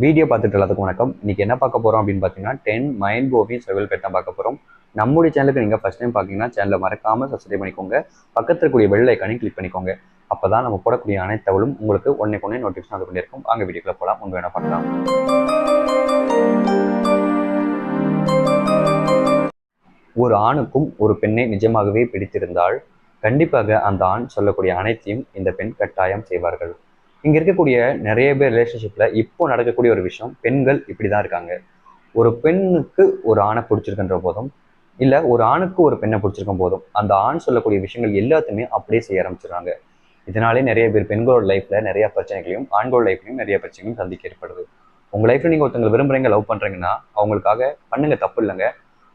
Video பார்த்துட்டு எல்லாத்துக்கும் வணக்கம். இன்னைக்கு என்ன பார்க்க போகிறோம் அப்படின்னு பார்த்தீங்கன்னா 10 மைண்ட் ப்ளோவிங் சர்வைவல் பெட் தான் பார்க்க போகிறோம். நம்முடைய சேனலுக்கு நீங்கள் ஃபஸ்ட் டைம் பார்த்தீங்கன்னா சேனலை மறக்காமல் சப்ஸ்கிரைப் பண்ணிக்கோங்க. பக்கத்தில் இருக்கக்கூடிய பெல் ஐக்கானையும் கிளிக் பண்ணிக்கோங்க. அப்போ தான் நம்ம போடக்கூடிய அனைத்து தகவலும் உங்களுக்கு ஒன்றே நோட்டிஃபிகேஷன் அது பண்ணியிருக்கும். அங்கே வீடியோக்குள்ள போகலாம். உங்கள் வேணா பார்க்கலாம். ஒரு ஆணுக்கும் ஒரு பெண்ணை நிஜமாகவே பிடித்திருந்தால் கண்டிப்பாக அந்த ஆண் சொல்லக்கூடிய அனைத்தையும் இந்த பெண் கட்டாயம் செய்வார்கள். இங்கே இருக்கக்கூடிய நிறைய பேர் ரிலேஷன்ஷிப்பில் இப்போ நடக்கக்கூடிய ஒரு விஷயம், பெண்கள் இப்படி தான் இருக்காங்க. ஒரு பெண்ணுக்கு ஒரு ஆணை பிடிச்சிருக்கின்ற போதும், இல்லை ஒரு ஆணுக்கு ஒரு பெண்ணை பிடிச்சிருக்கும் போதும் அந்த ஆண் சொல்லக்கூடிய விஷயங்கள் எல்லாத்தையுமே அப்படியே செய்ய ஆரம்பிச்சிடுறாங்க. இதனாலே நிறைய பேர் பெண்களோட லைஃப்பில் நிறைய பிரச்சனைகளையும் ஆண்களோட லைஃப்லையும் நிறைய பிரச்சனைகளும் சந்திக்க ஏற்படுது. உங்கள் லைஃப்பில் நீங்கள் ஒருத்தங்களை விரும்புகிறீங்க, லவ் பண்ணுறீங்கன்னா அவங்களுக்காக பண்ணுங்க, தப்பு இல்லைங்க.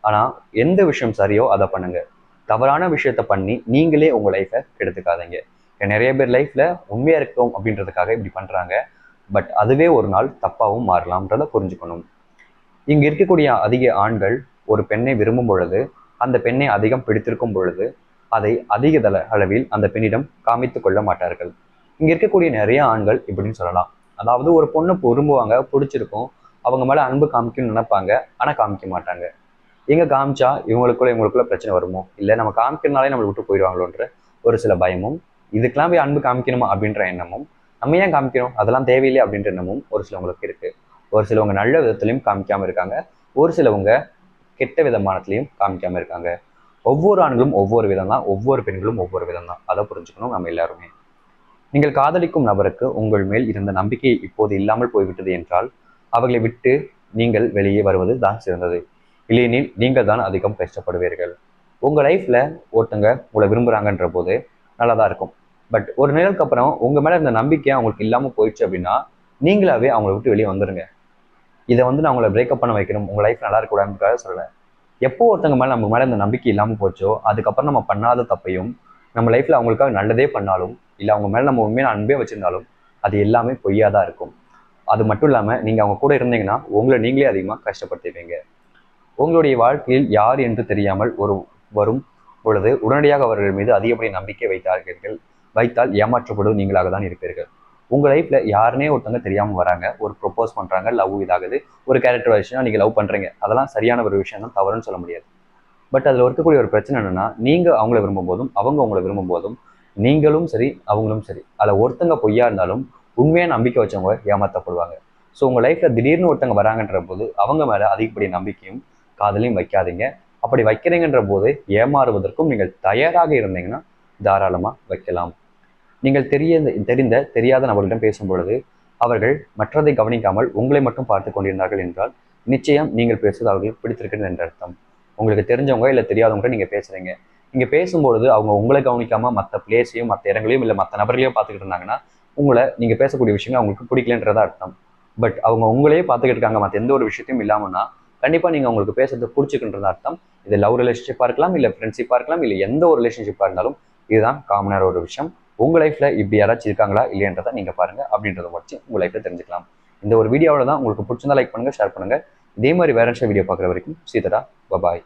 ஆனால் எந்த விஷயம் சரியோ அதை பண்ணுங்க. தவறான விஷயத்த பண்ணி நீங்களே உங்கள் லைஃப்பை கெடுத்துக்காதீங்க. நிறைய பேர் லைஃப்ல உண்மையா இருக்கும் அப்படின்றதுக்காக இப்படி பண்றாங்க. பட் அதுவே ஒரு நாள் தப்பாகவும் மாறலாம்ன்றத புரிஞ்சுக்கணும். இங்க இருக்கக்கூடிய அதிக ஆண்கள் ஒரு பெண்ணை விரும்பும் பொழுது, அந்த பெண்ணை அதிகம் பிடித்திருக்கும் பொழுது அதை அதிக அளவில் அந்த பெண்ணிடம் காமித்து கொள்ள மாட்டார்கள். இங்க இருக்கக்கூடிய நிறைய ஆண்கள் இப்படின்னு சொல்லலாம். அதாவது ஒரு பொண்ணை விரும்புவாங்க, பிடிச்சிருக்கும், அவங்க மேல அன்பு காமிக்கணும்னு நினைப்பாங்க, ஆனா காமிக்க மாட்டாங்க. எங்க காமிச்சா இவங்களுக்குள்ள பிரச்சனை வருமோ, இல்லை நம்ம காமிக்கிறதுனாலே நம்மளை விட்டு போயிடுவாங்களோன்ற ஒரு சில பயமும், இதுக்கெல்லாம் போய் அன்பு காமிக்கணுமா அப்படின்ற எண்ணமும், நம்ம ஏன் காமிக்கணும், அதெல்லாம் தேவையில்லை அப்படின்ற எண்ணமும் ஒரு சிலவங்களுக்கு இருக்கு. ஒரு சிலவங்க நல்ல விதத்துலையும் காமிக்காம இருக்காங்க, ஒரு சிலவங்க கெட்ட விதமானத்துலையும் காமிக்காம இருக்காங்க. ஒவ்வொரு ஆண்களும் ஒவ்வொரு விதம் தான், ஒவ்வொரு பெண்களும் ஒவ்வொரு விதம் தான். அதை புரிஞ்சுக்கணும் நம்ம எல்லாருமே. நீங்கள் காதலிக்கும் நபருக்கு உங்கள் மேல் இருந்த நம்பிக்கை இப்போது இல்லாமல் போய்விட்டது என்றால் அவர்களை விட்டு நீங்கள் வெளியே வருவது தான் சிறந்தது. இல்லையெனில் நீங்கள் தான் அதிகம் கஷ்டப்படுவீர்கள். உங்கள் லைஃப்ல ஒருத்தங்க உங்களை விரும்புகிறாங்கன்ற போது நல்லா தான் இருக்கும். பட் ஒரு நேரத்துக்கு அப்புறம் உங்கள் மேலே இருந்த நம்பிக்கை அவங்களுக்கு இல்லாமல் போயிடுச்சு அப்படின்னா நீங்களாவே அவங்கள விட்டு வெளியே வந்துடுங்க. இதை நான் உங்களை பிரேக்கப் பண்ண வைக்கணும், உங்கள் லைஃப் நல்லா இருக்கக்கூடாதுக்காக சொல்லலை. எப்போ ஒருத்தங்க மேலே நம்ம மேலே இந்த நம்பிக்கை இல்லாமல் போச்சோ அதுக்கப்புறம் நம்ம பண்ணாத தப்பையும் நம்ம லைஃப்பில் அவங்களுக்காக நல்லதே பண்ணாலும், இல்லை அவங்க மேலே நம்ம உண்மையான அன்பே வச்சிருந்தாலும் அது எல்லாமே பொய்யா தான் இருக்கும். அது மட்டும் இல்லாமல் நீங்கள் அவங்க கூட இருந்தீங்கன்னா உங்களை நீங்களே அதிகமாக கஷ்டப்படுத்துவீங்க. உங்களுடைய வாழ்க்கையில் யார் என்று தெரியாமல் வரும் பொழுது உடனடியாக அவர்கள் மீது அதிகப்படி நம்பிக்கை வைத்தால் ஏமாற்றப்படும் நீங்களாக தான் இருப்பீர்கள். உங்கள் லைஃப்ல யாருனே ஒருத்தவங்க தெரியாமல் வராங்க, ஒரு ப்ரொப்போஸ் பண்றாங்க, லவ் இதாகுது, ஒரு கேரக்டர் விஷயம் நீங்க லவ் பண்றீங்க, அதெல்லாம் சரியான ஒரு விஷயம் தான், தவறுன்னு சொல்ல முடியாது. பட் அதில் இருக்கக்கூடிய ஒரு பிரச்சனை என்னன்னா, நீங்க அவங்கள விரும்பும் போதும் அவங்க உங்களை விரும்பும் போதும் நீங்களும் சரி அவங்களும் சரி அதில் ஒருத்தங்க பொய்யா இருந்தாலும் உண்மையான நம்பிக்கை வச்சவங்க ஏமாற்றப்படுவாங்க. ஸோ உங்கள் லைஃப்ல திடீர்னு ஒருத்தங்க வராங்கன்ற போது அவங்க மேல அதிகப்படி நம்பிக்கையும் காதலையும் வைக்காதீங்க. அப்படி வைக்கிறீங்கன்ற போது ஏமாறுவதற்கும் நீங்கள் தயாராக இருந்தீங்கன்னா தாராளமாக வைக்கலாம். நீங்கள் தெரியாத நபர்களிடம் பேசும் பொழுது அவர்கள் மற்றதை கவனிக்காமல் உங்களை மட்டும் பார்த்து கொண்டிருந்தார்கள் என்றால் நிச்சயம் நீங்கள் பேசுவது அவர்களுக்கு பிடித்திருக்கிறது என்ற அர்த்தம். உங்களுக்கு தெரிஞ்சவங்க இல்லை தெரியாதவங்க நீங்கள் பேசுறீங்க, நீங்கள் பேசும்பொழுது அவங்க உங்களை கவனிக்காம மற்ற பிளேஸையும் மற்ற இடங்களையும் இல்லை மற்ற நபர்களையும் பார்த்துக்கிட்டு இருந்தாங்கன்னா உங்களை நீங்கள் பேசக்கூடிய விஷயங்கள் அவங்களுக்கு பிடிக்கலன்றதா அர்த்தம். பட் அவங்க உங்களையே பார்த்துக்கிட்டு இருக்காங்க, மற்ற எந்த ஒரு விஷயத்தையும் இல்லாமன்னா கண்டிப்பாக நீங்கள் உங்களுக்கு பேசுறது பிடிச்சிக்கின்றது அர்த்தம். இது லவ் ரிலேஷன்ஷிப்பாக இருக்கலாம், இல்லை ஃப்ரெண்ட்ஷிப்பாக இருக்கலாம், இல்லை எந்த ஒரு ரிலேஷன்ஷிப்பாக இருந்தாலும் இதுதான் காமனான ஒரு விஷயம். உங்கள் லைஃப்பில் இப்படி யாராச்சும் இருக்காங்களா இல்லையன்றதை நீங்கள் பாருங்கள். அப்படின்றத வச்சு உங்கள் லைஃப்பில் தெரிஞ்சுக்கலாம். இந்த ஒரு வீடியோவில் தான் உங்களுக்கு பிடிச்சிருந்தா லைக் பண்ணுங்கள், ஷேர் பண்ணுங்கள். இதே மாதிரி வேற வீடியோ பார்க்குற வரைக்கும் சீதரா, பபாய்.